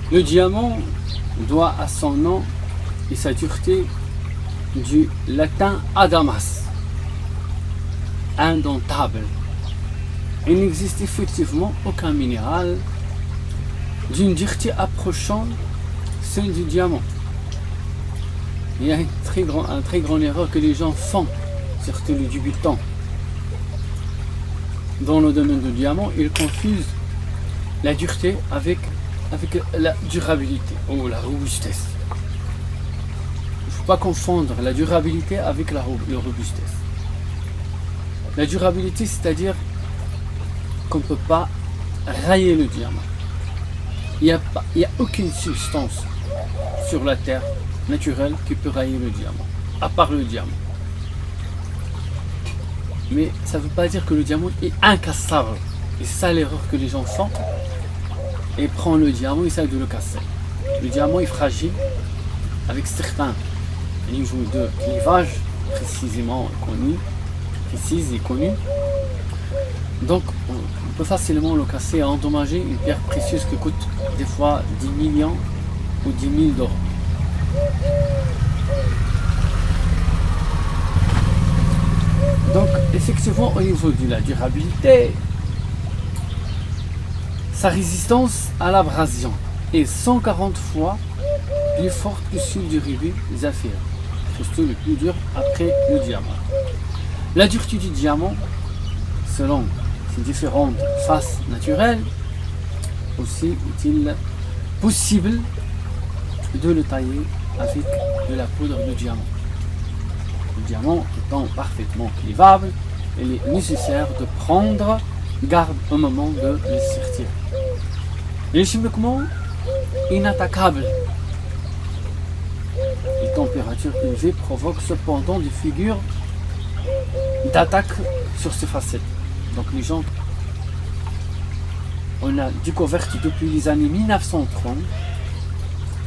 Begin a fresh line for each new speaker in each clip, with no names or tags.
Le diamant doit à son nom et sa dureté du latin adamas, indomptable. Il n'existe effectivement aucun minéral d'une dureté approchant celle du diamant. Il y a une très grande erreur que les gens font, surtout les débutants. Dans le domaine du diamant, ils confusent la dureté avec la durabilité ou la robustesse. Il ne faut pas confondre la durabilité avec la robustesse. La durabilité, c'est-à-dire qu'on ne peut pas railler le diamant. Il n'y a aucune substance sur la terre naturelle qui peut railler le diamant, à part le diamant. Mais ça ne veut pas dire que le diamant est incassable. Et c'est ça l'erreur que les gens font. Et prennent le diamant et essayent de le casser. Le diamant est fragile avec certains niveaux de clivage précisément précis et connus. Donc on peut facilement le casser et endommager une pierre précieuse qui coûte des fois 10 millions ou 10 000 d'euros. Donc effectivement au niveau de la durabilité, sa résistance à l'abrasion est 140 fois plus forte que celle du rubis saphir, surtout le plus dur après le diamant. La dureté du diamant, selon ses différentes faces naturelles, aussi est-il possible de le tailler avec de la poudre de diamant. Le diamant étant parfaitement clivable, il est nécessaire de prendre garde au moment de le sortir. Il est chimiquement inattaquable. Les températures élevées provoquent cependant des figures d'attaque sur ses facettes. Donc les gens, on a découvert depuis les années 1930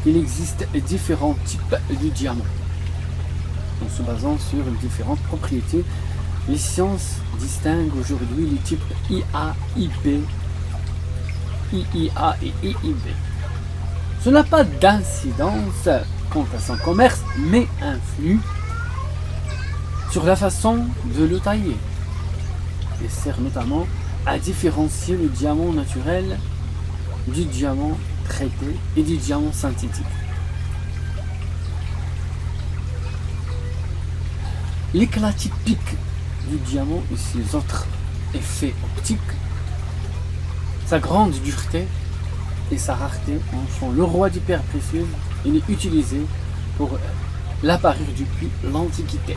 qu'il existe différents types de diamants. En se basant sur les différentes propriétés, les sciences distinguent aujourd'hui les types IA, IP, IIA et IIB. Ce n'a pas d'incidence quant à son commerce, mais influe sur la façon de le tailler et sert notamment à différencier le diamant naturel du diamant traité et du diamant synthétique. L'éclat typique du diamant et ses autres effets optiques, sa grande dureté et sa rareté en font le roi des pierres précieuses. Il est utilisé pour la parure depuis l'Antiquité.